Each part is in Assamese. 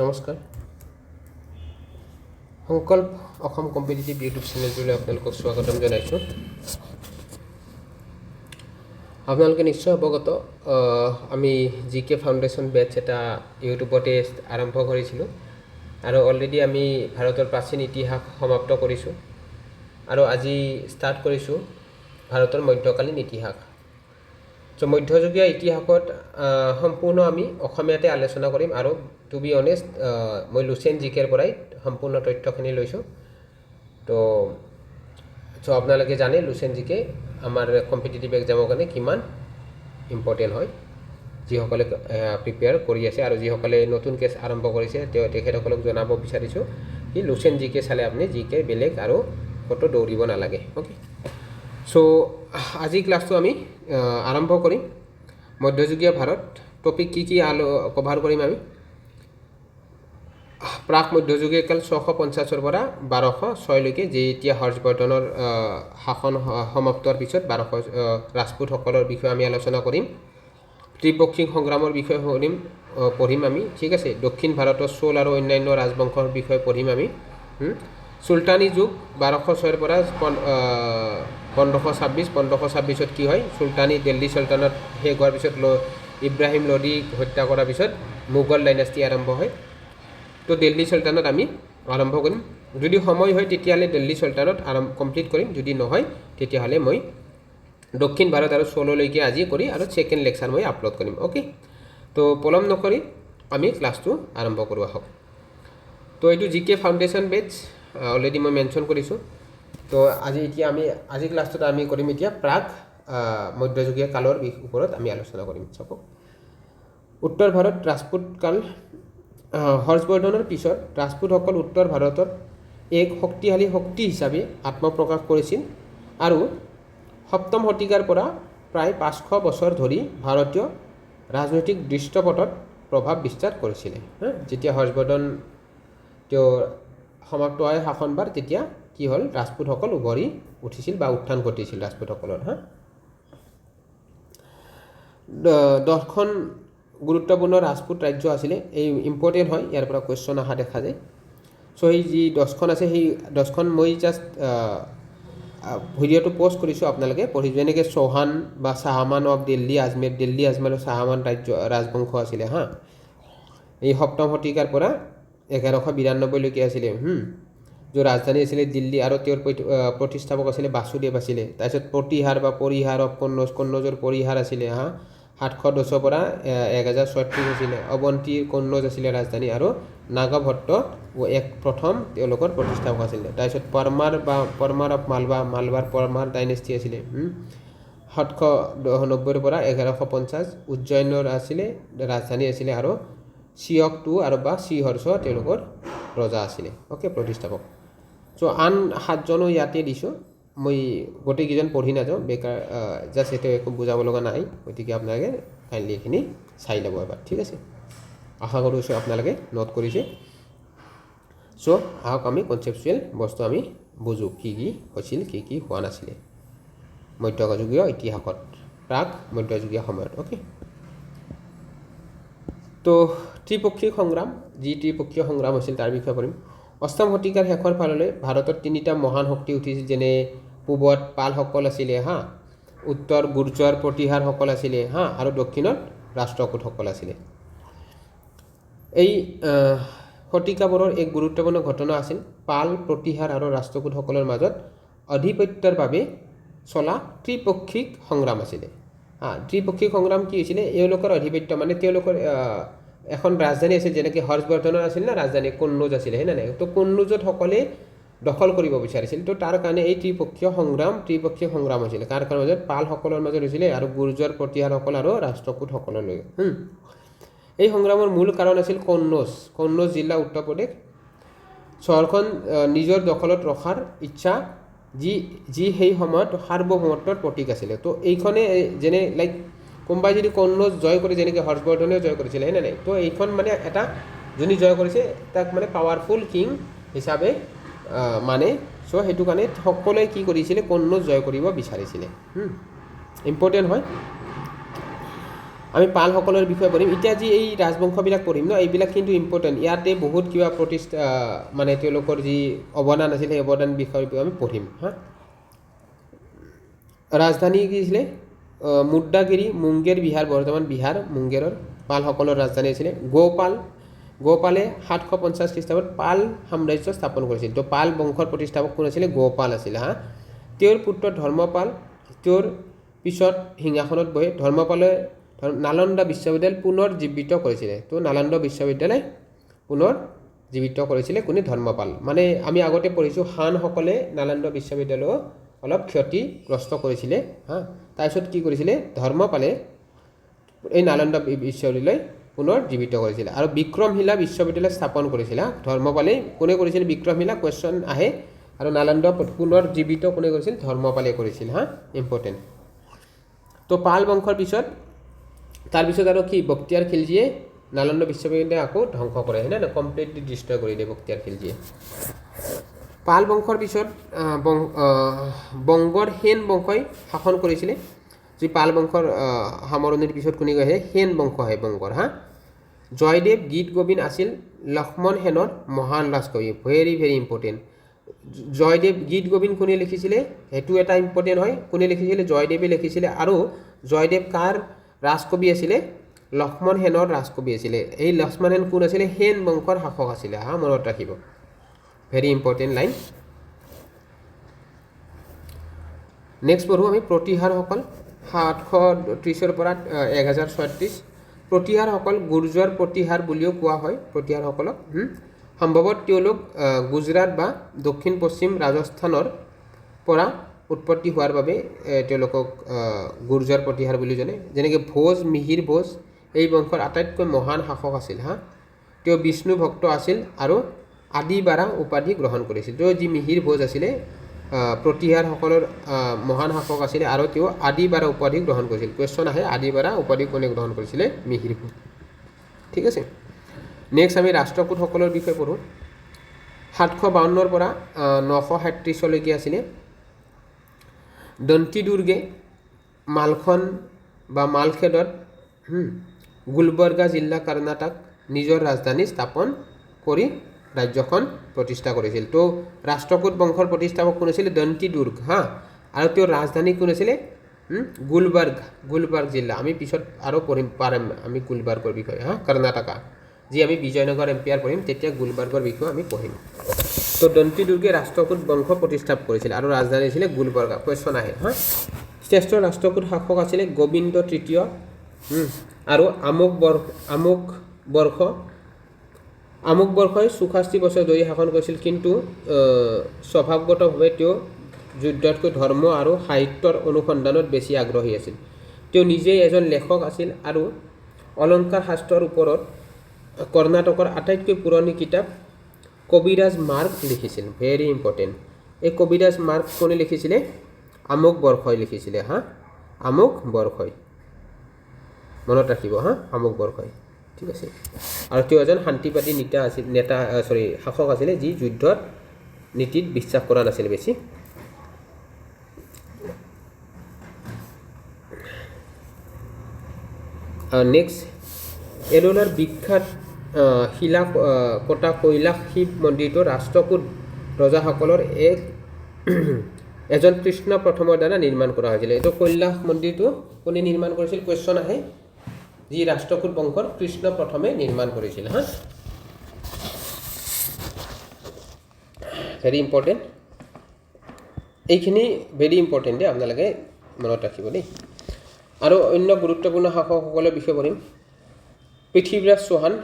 নমস্কাৰ সংকল্প অসম কম্পিটিটিভ ইউটিউব চেনেলটোলৈ আপোনালোকক স্বাগতম জনাইছোঁ। আপোনালোকে নিশ্চয় অৱগত আমি GK ফাউণ্ডেশ্যন বেটছ এটা ইউটিউবতে আৰম্ভ কৰিছিলোঁ আৰু অলৰেডি আমি ভাৰতৰ প্ৰাচীন ইতিহাস সমাপ্ত কৰিছোঁ আৰু আজি ষ্টাৰ্ট কৰিছোঁ ভাৰতৰ মধ্যকালীন ইতিহাস। মধ্যযুগীয় ইতিহাসত সম্পূৰ্ণ আমি অসমীয়াতে আলোচনা কৰিম আৰু টু বি অনেষ্ট মই লুচেন জিকেৰ পৰাই সম্পূৰ্ণ তথ্যখিনি লৈছোঁ। তো আপোনালোকে জানে লুচেন জিকে আমাৰ কম্পিটিটিভ এক্সামৰ কাৰণে কিমান ইম্পৰ্টেণ্ট হয়। যিসকলে প্ৰিপেয়াৰ কৰি আছে আৰু যিসকলে নতুন কেছ আৰম্ভ কৰিছে তেখেতসকলক জনাব বিচাৰিছোঁ কি লুচেন জিকে চালে আপুনি জিকে বেলেগ আৰু ক'তো দৌৰিব নালাগে। অ'কে, চ' আজি ক্লাছটো আমি আৰম্ভ কৰিম। মধ্যযুগীয় ভাৰত টপিক কি কভাৰ কৰিম আমি। প্ৰাক মধ্যযুগীয় কাল 650 পৰা 1206লৈকে যেতিয়া হৰ্ষবৰ্ধনৰ শাসন সমাপ্তৰ পিছত 1200 ৰাজপুতসকলৰ বিষয়ে আমি আলোচনা কৰিম। ত্ৰিপক্ষিক সংগ্ৰামৰ বিষয়ে পঢ়িম আমি, ঠিক আছে। দক্ষিণ ভাৰতৰ চোল আৰু অন্যান্য ৰাজবংশৰ বিষয়ে পঢ়িম আমি। চুলতানী যুগ 1206 পৰা 1526 কি হয়, চুলতানী দিল্লী চুলতানত শেষ হোৱাৰ পিছত ইব্ৰাহিম লোডীক হত্যা কৰাৰ পিছত মোগল ডাইনাষ্টি আৰম্ভ হয়। তো দিল্লী চুলতানত আমি আৰম্ভ কৰিম। যদি সময় হয় তেতিয়াহ'লে দিল্লী চুলতানত কমপ্লিট কৰিম, যদি নহয় তেতিয়াহ'লে মই দক্ষিণ ভাৰত আৰু চোললৈকে আজি কৰি আৰু ছেকেণ্ড লেকচাৰ মই আপলোড কৰিম। অ'কে, তো পলম নকৰি আমি ক্লাছটো আৰম্ভ কৰোঁ আহক। তো এইটো GK ফাউণ্ডেশ্যন বেটছ অলৰেডি মই মেনশ্যন কৰিছোঁ। তো আজি ক্লাছটোত আমি কৰিম এতিয়া প্ৰাক মধ্যযুগীয় কালৰ ওপৰত আমি আলোচনা কৰিম। চাব, উত্তৰ ভাৰত ৰাজপুত কাল। হৰ্ষবৰ্ধনৰ পিছত ৰাজপুতসকল উত্তৰ ভাৰতত এক শক্তিশালী শক্তি হিচাপে আত্মপ্ৰকাশ কৰিছিল আৰু 7ম শতিকাৰ পৰা প্ৰায় 500 বছৰ ধৰি ভাৰতীয় ৰাজনৈতিক দৃশ্যপটত প্ৰভাৱ বিস্তাৰ কৰিছিলে। যেতিয়া হৰ্ষবৰ্ধন তেওঁৰ সমাপ্ত হয় শাসনভাৰ, তেতিয়া কি হ'ল, ৰাজপুতসকল উভৰি উঠিছিল বা উত্থান ঘটিছিল ৰাজপুতসকলৰ। 10খন গুৰুত্বপূৰ্ণ ৰাজপুত ৰাজ্য আছিলে। এই ইম্পৰ্টেণ্ট হয়, ইয়াৰ পৰা কুৱেশ্যন অহা দেখা যায়। চ' সেই যি 10খন আছে সেই 10খন মই জাষ্ট ভিডিঅ'টো প'ষ্ট কৰিছোঁ, আপোনালোকে পঢ়ি যেনেকৈ চৌহান বা চাহামান অফ দিল্লী আজমেৰ চাহামান ৰাজবংশ আছিলে। এই 7ম শতিকাৰ পৰা 1192লৈকে আছিলে। য'ৰ ৰাজধানী আছিলে দিল্লী আৰু তেওঁৰ প্ৰতিষ্ঠাপক আছিলে বাসুদেৱ আছিলে। তাৰপিছত পৰিহাৰ অফ কন্নৌজৰ পৰিহাৰ আছিলে 710 পৰা 1036 আছিলে। অৱন্তীৰ কন্নৌজ আছিলে ৰাজধানী আৰু নাগভট্ট প্ৰথম তেওঁলোকৰ প্ৰতিষ্ঠাপক আছিলে। তাৰপিছত পৰমাৰ অফ মালৱাৰ পৰমাৰ ডাইনেষ্টি আছিলে 790 পৰা 1150। উজ্জয়নৰ আছিলে ৰাজধানী আছিলে আৰু চিয়ক আৰু শ্ৰীহৰ্ষ তেওঁলোকৰ ৰজা আছিলে। অ'কে, প্ৰতিষ্ঠাপক। চ' আন 7জনো ইয়াতে দিছোঁ, মই গোটেইকেইজন পঢ়ি নাযাওঁ, বেকাৰ জাষ্ট সেইটো একো বুজাব লগা নাই, গতিকে আপোনালোকে কাইণ্ডলি এইখিনি চাই ল'ব এবাৰ, ঠিক আছে। আশা কৰিছোঁ আপোনালোকে নোট কৰিছে। চ' আহক আমি কনচেপচুৱেল বস্তু আমি বুজোঁ, কি হৈছিল কি হোৱা নাছিলে মধ্যযুগীয় ইতিহাসত, প্ৰাক মধ্যযুগীয় সময়ত। অ'কে, তো ত্ৰিপক্ষীয় সংগ্ৰাম হৈছিল তাৰ বিষয়ে পঢ়িম। 8ম শতিকাৰ শেষৰ ফাললৈ ভাৰতত 3টা মহান শক্তি উঠিছিল, যেনে পূবত পালসকল আছিলে, উত্তৰ গুৰ্জৰ প্ৰতিহাৰসকল আছিলে, আৰু দক্ষিণত ৰাষ্ট্ৰকূটসকল আছিলে। এই শতিকাবোৰৰ এক গুৰুত্বপূৰ্ণ ঘটনা আছিল পাল, প্ৰতিহাৰ আৰু ৰাষ্ট্ৰকূটসকলৰ মাজত আধিপত্যৰ বাবে চলা ত্ৰিপক্ষিক সংগ্ৰাম আছিলে। ত্ৰিপক্ষিক সংগ্ৰাম কি হৈছিলে, এওঁলোকৰ আধিপত্য মানে তেওঁলোকৰ এখন ৰাজধানী আছিল, যেনেকৈ হৰ্ষবৰ্ধনৰ আছিল না ৰাজধানী কন্নৌজ আছিলে, হয় নাই। তো কন্নৌজত সকলে দখল কৰিব বিচাৰিছিল। তো তাৰ কাৰণে এই ত্ৰিপক্ষীয় সংগ্ৰাম হৈছিলে। কাৰ মাজত, পালসকলৰ মাজত হৈছিলে আৰু গুৰ্জৰ প্ৰতিহাৰসকল আৰু ৰাষ্ট্ৰকূটসকললৈ। এই সংগ্ৰামৰ মূল কাৰণ আছিল কন্নৌজ জিলা, উত্তৰ প্ৰদেশ। চহৰখন নিজৰ দখলত ৰখাৰ ইচ্ছা, যি সেই সময়ত সাৰ্বভৌমত্বৰ প্ৰতীক আছিলে। তো এইখনে যেনে লাইক কোনোবাই যদি কন্নৌজ জয় কৰে, যেনেকৈ হৰ্ষবৰ্ধনেও জয় কৰিছিলে, হয় নাই। তো এইখন মানে এটা যোনে জয় কৰিছে তাক মানে পাৱাৰফুল কিং হিচাপে মানে। চ' সেইটো কাৰণে সকলোৱে কি কৰিছিলে, কন্নৌজ জয় কৰিব বিচাৰিছিলে। ইম্পৰ্টেণ্ট হয়। আমি পালসকলৰ বিষয়ে পঢ়িম এতিয়া যি এই ৰাজবংশবিলাক পঢ়িম ন এইবিলাক কিন্তু ইম্পৰ্টেণ্ট ইয়াতে বহুত কিবা প্ৰতিষ্ঠা মানে তেওঁলোকৰ যি অৱদান আছিল সেই অৱদান বিষয়ে আমি পঢ়িম হা ৰাজধানী কি আছিলে মুদ্দাগিৰি মুংগেৰ বিহাৰ বৰ্তমান বিহাৰ মুংগেৰৰ পালসকলৰ ৰাজধানী আছিলে গোপালে 750 খ্ৰীষ্টাব্দত পাল সাম্ৰাজ্য স্থাপন কৰিছিল তো পাল বংশৰ প্ৰতিষ্ঠাপক কোন আছিলে গোপাল আছিল হা তেওঁৰ পুত্ৰ ধৰ্মপাল তেওঁৰ পিছত সিংহাসনত বহি ধৰ্মপালে নালন্দা বিশ্ববিদ্যালয় পুনৰ জীৱিত কৰিছিলে তো নালন্দা বিশ্ববিদ্যালয় পুনৰ জীৱিত কৰিছিলে কোনে ধৰ্মপাল মানে আমি আগতে পঢ়িছোঁ হানসকলে নালন্দা বিশ্ববিদ্যালয় অলপ ক্ষতিগ্ৰস্ত কৰিছিলে হা তাৰপিছত কি কৰিছিলে ধৰ্মপালে এই নালন্দা বিশ্ববিদ্যালয় পুনৰ জীৱিত কৰিছিল আৰু বিক্ৰমশিলা বিশ্ববিদ্যালয় স্থাপন কৰিছিল হা ধৰ্মপালে কোনে কৰিছিল বিক্ৰমশিলা কোৱেশ্যন আহে আৰু নালন্দা পুনৰ জীৱিত কোনে কৰিছিল ধৰ্মপালে কৰিছিল হা ইম্পৰ্টেণ্ট তো পাল বংশৰ পিছত তাৰপিছত আৰু কি বক্তিয়াৰ খিলজীয়ে নালন্দা বিশ্ববিদ্যালয় আকৌ ধ্বংস কৰে হয় না কমপ্লিটলি ডিষ্ট্ৰয় কৰি দিয়ে বক্তিয়াৰ খিলজীয়ে পাল বংশৰ পিছত বংগৰ সেন বংশই শাসন কৰিছিলে যি পাল বংশৰ সামৰণিৰ পিছত কোনে আহে সেন বংশ আহে বংগৰ হা জয়দেৱ গীত গোবিন্দ আছিল লক্ষ্মণ সেনৰ মহান ৰাজকবি ভেৰি ভেৰি ইম্পৰ্টেণ্ট জয়দেৱ গীত গোবিন্দ কোনে লিখিছিলে সেইটো এটা ইম্পৰ্টেণ্ট হয় কোনে লিখিছিলে জয়দেৱে লিখিছিলে আৰু জয়দেৱ কাৰ ৰাজকবি আছিলে লক্ষ্মণ সেনৰ ৰাজকবি আছিলে এই লক্ষ্মণ সেন কোন আছিলে সেন বংশৰ শাসক আছিলে হা মনত ৰাখিব ভেৰি ইম্পৰ্টেণ্ট লাইন নেক্সট পঢ়োঁ আমি প্ৰতিহাৰসকল 730 পৰা 1036 প্ৰতিহাৰসকল গুৰ্জৰ প্ৰতিহাৰ বুলিও কোৱা হয় প্ৰতিহাৰসকলক সম্ভৱত তেওঁলোক গুজৰাট বা দক্ষিণ পশ্চিম ৰাজস্থানৰ পৰা উৎপত্তি হোৱাৰ বাবে তেওঁলোকক গুৰ্জৰ প্ৰতিহাৰ বুলি জানে যেনেকৈ ভোজ মিহিৰ ভোজ এই বংশৰ আটাইতকৈ মহান শাসক আছিল হা তেওঁ বিষ্ণু ভক্ত আছিল আৰু আদিবাৰা উপাধি গ্ৰহণ কৰিছিল তো যি মিহিৰ ভোজ আছিলে প্ৰতিহাৰসকলৰ মহান শাসক আছিলে আৰু তেওঁ আদিবাৰা উপাধি গ্ৰহণ কৰিছিল কুৱেশ্যন আহে আদিবাৰা উপাধি কোনে গ্ৰহণ কৰিছিলে মিহিৰ ভোজ ঠিক আছে নেক্সট আমি ৰাষ্ট্ৰকূটসকলৰ বিষয়ে পঢ়োঁ 752 পৰা 937 লৈকে আছিলে দন্তি দুৰ্গে মালখন বা মালখেডত গুলবৰ্গা জিলা কৰ্ণাটক নিজৰ ৰাজধানী স্থাপন কৰি ৰাজ্যখন প্ৰতিষ্ঠা কৰিছিল তো ৰাষ্ট্ৰকূট বংশৰ প্ৰতিষ্ঠাপক কোন আছিল দন্তি দুৰ্গ হা আৰু তেওঁৰ ৰাজধানী কোন আছিলে গুলবৰ্গ জিলা আমি পিছত আৰু পঢ়িম পাৰিম আমি গুলবৰ্গৰ বিষয়ে হা কৰ্ণাটকা যি আমি বিজয়নগৰ এম্পিয়াৰ পঢ়িম তেতিয়া গুলবৰ্গৰ বিষয়ে আমি পঢ়িম তো দন্তি দুৰ্গে ৰাষ্ট্ৰকূট বংশ প্ৰতিষ্ঠা কৰিছিল আৰু ৰাজধানী আছিলে গুলবৰ্গা কুৱেশ্যন আহে হা শ্ৰেষ্ঠ ৰাষ্ট্ৰকূট শাসক আছিলে গোবিন্দ তৃতীয় আৰু আমুক বৰ্ষই 64 বছৰ ধৰি শাসন কৰিছিল কিন্তু স্বভাৱগতভাৱে তেওঁ যুদ্ধতকৈ ধৰ্ম আৰু সাহিত্যৰ অনুসন্ধানত বেছি আগ্ৰহী আছিল তেওঁ নিজেই এজন লেখক আছিল আৰু অলংকাৰ শাস্ত্ৰৰ ওপৰত কৰ্ণাটকৰ আটাইতকৈ পুৰণি কিতাপ কবিৰাজ মাৰ্গ লিখিছিল ভেৰি ইম্পৰ্টেণ্ট এই কবিৰাজ মাৰ্গ কোনে লিখিছিলে আমুক বৰ্ষই লিখিছিলে হা আমুক বৰ্ষই মনত ৰাখিব হা আমুক বৰ্ষই ঠিক আছে আৰু তেওঁ এজন শান্তিবাদী শাসক আছিলে যি যুদ্ধৰ নীতিত বিশ্বাস কৰা নাছিল বেছি নেক্সট এলোলাৰ বিখ্যাত শিলা কটা কৈলাশ শিৱ মন্দিৰটো ৰাষ্ট্ৰকূট ৰজাসকলৰ এজন কৃষ্ণ প্ৰথমৰ দ্বাৰা নিৰ্মাণ কৰা হৈছিল এইটো কৈলাশ মন্দিৰটো কোনে নিৰ্মাণ কৰিছিল কুৱেশ্যন আহে যি ৰাষ্ট্ৰকূট বংশৰ কৃষ্ণ প্ৰথমে নিৰ্মাণ কৰিছিল হা ভেৰি ইম্পৰ্টেণ্ট এইখিনি ভেৰি ইম্পৰ্টেণ্ট দেই আপোনালোকে মনত ৰাখিব দেই আৰু অন্য গুৰুত্বপূৰ্ণ শাসকসকলৰ বিষয়ে পঢ়িম পৃথ্বীৰাজ চৌহান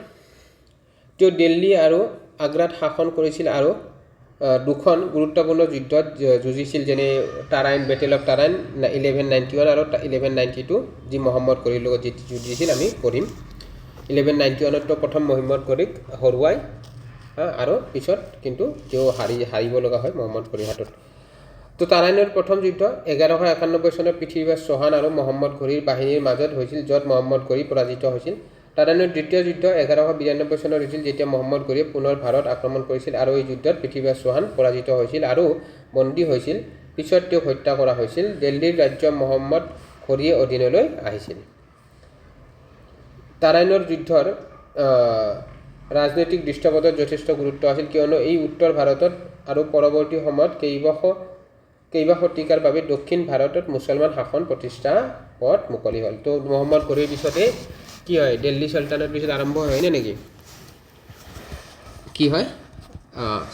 তেওঁ দিল্লী আৰু আগ্ৰাত শাসন কৰিছিল আৰু দুখন গুৰুত্বপূৰ্ণ যুদ্ধত যুঁজিছিল যেনে টাৰাইন বেটেল অফ টাৰাইন 1191 আৰু 1192 যি মহম্মদ ঘড়ীৰ লগত যুঁজিছিল আমি পঢ়িম 1191 প্ৰথম মহম্মদ ঘড়ীক হৰুৱাই আৰু পিছত কিন্তু তেওঁ হাৰিব লগা হয় মহম্মদ ঘড়ীৰ হাতত তো টাৰাইনৰ প্ৰথম যুদ্ধ 1191 চনত পৃথ্বীৰাজ চৌহান আৰু মহম্মদ ঘড়ীৰ বাহিনীৰ মাজত হৈছিল য'ত মহম্মদ ঘড়ী পৰাজিত হৈছিল টাৰাইনৰ দ্বিতীয় যুদ্ধ 1192 চনত হৈছিল যেতিয়া মহম্মদ ঘড়ীয়ে পুনৰ ভাৰত আক্ৰমণ কৰিছিল আৰু এই যুদ্ধত পৃথ্বীৰাজ চৌহান পৰাজিত হৈছিল আৰু বন্দী হৈছিল পিছত তেওঁক হত্যা কৰা হৈছিল দিল্লীৰ ৰাজ্য মহম্মদ ঘড়ীয়ে অধীনলৈ আহিছিল তাৰাইনৰ যুদ্ধৰ ৰাজনৈতিক দৃশ্যপটত যথেষ্ট গুৰুত্ব আছিল, কিয়নো এই উত্তৰ ভাৰতত আৰু পৰৱৰ্তী সময়ত কেইবা শতিকাৰ বাবে দক্ষিণ ভাৰতত মুছলমান শাসন প্ৰতিষ্ঠা পথ মুকলি হ'ল। তো মহম্মদ ঘড়ীৰ পিছতে কি হয়, দিল্লী চুলতানৰ পিছত আৰম্ভ হয়নে নেকি? কি হয়,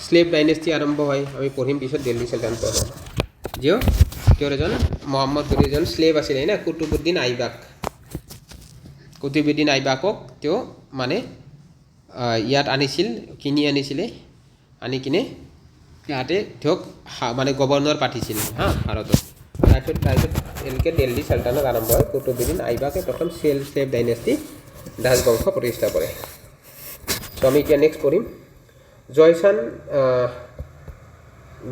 স্লেভ ডাইনেষ্টি আৰম্ভ হয়। আমি পঢ়িম পিছত দিল্লী চুলতান পঢ়িম। যিও তেওঁৰ এজন মহম্মদ ঘড়ীৰ এজন স্লেভ আছিলে না, কুতুবুদ্দিন আইবাকক তেওঁ মানে ইয়াত আনিছিল, কিনি আনিছিলে, আনি কিনে ইয়াতে তেওঁক মানে গভৰ্ণৰ পাঠিছিল ভাৰতত। তাৰপিছত এনেকৈ দিল্লী চুলতানত আৰম্ভ হয়। কুতুবুদ্দিন আইবাকে প্ৰথম স্লেভ ডাইনেষ্টি ৰাজবংশ প্ৰতিষ্ঠা কৰে। তো আমি এতিয়া নেক্সট পঢ়িম জয়চান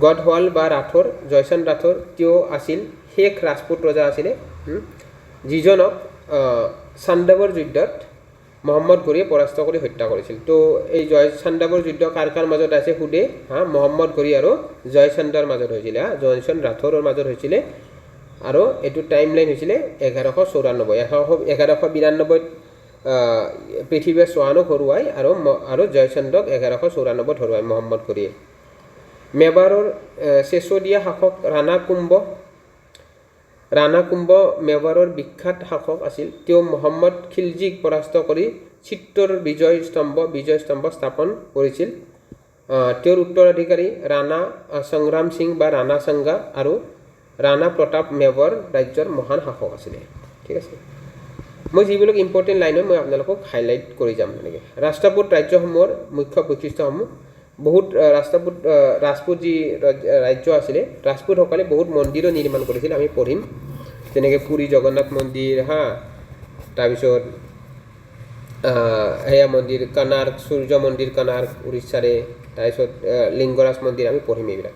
গডৱাল বা ৰাথোৰ। জয়চান ৰাথোৰ তেওঁ আছিল শেষ ৰাজপুত ৰজা আছিলে, যিজনক চান্দাবৰ যুদ্ধত মহম্মদ ঘড়ীয়ে পৰাস্ত কৰি হত্যা কৰিছিল। তো এই চান্দাবৰ যুদ্ধ কাৰ মাজত আছে সুধে, মহম্মদ ঘড়ী আৰু জয়চান্দাৰ মাজত হৈছিলে, জয়চান ৰাথোৰৰ মাজত হৈছিলে। আৰু এইটো টাইম লাইন হৈছিলে 1192 পৃথিৱীৰ চৌহানক হৰুৱাই আৰু জয়চন্দক 1194 হৰুৱাই মহম্মদ ঘড়ীয়ে। মেৱাৰৰ চেচদিয়া শাসক ৰাণা কুম্ভ মেৱাৰৰ বিখ্যাত শাসক আছিল। তেওঁ মহম্মদ খিলজীক পৰাস্ত কৰি চিত্তৰ বিজয় স্তম্ভ স্থাপন কৰিছিল। তেওঁৰ উত্তৰাধিকাৰী ৰাণা সংগ্ৰাম সিং বা ৰাণা সাংগা আৰু ৰাণা প্ৰতাপ মেৱাৰ ৰাজ্যৰ মহান শাসক আছিলে। ঠিক আছে, মই যিবিলাক ইম্পৰ্টেণ্ট লাইন হয় মই আপোনালোকক হাইলাইট কৰি যাম। এনেকৈ ৰাষ্ট্ৰপুত ৰাজ্যসমূহৰ মুখ্য বৈশিষ্ট্যসমূহ, বহুত ৰাজপুত যি ৰাজ্য আছিলে, ৰাজপুতসকলে বহুত মন্দিৰো নিৰ্মাণ কৰিছিল, আমি পঢ়িম। যেনেকৈ পুৰী জগন্নাথ মন্দিৰ, তাৰপিছত সেয়া মন্দিৰ কনাৰ্ক, সূৰ্য মন্দিৰ কনাৰ্ক উৰিষ্যাৰে, তাৰপিছত লিংগৰাজ মন্দিৰ, আমি পঢ়িম এইবিলাক।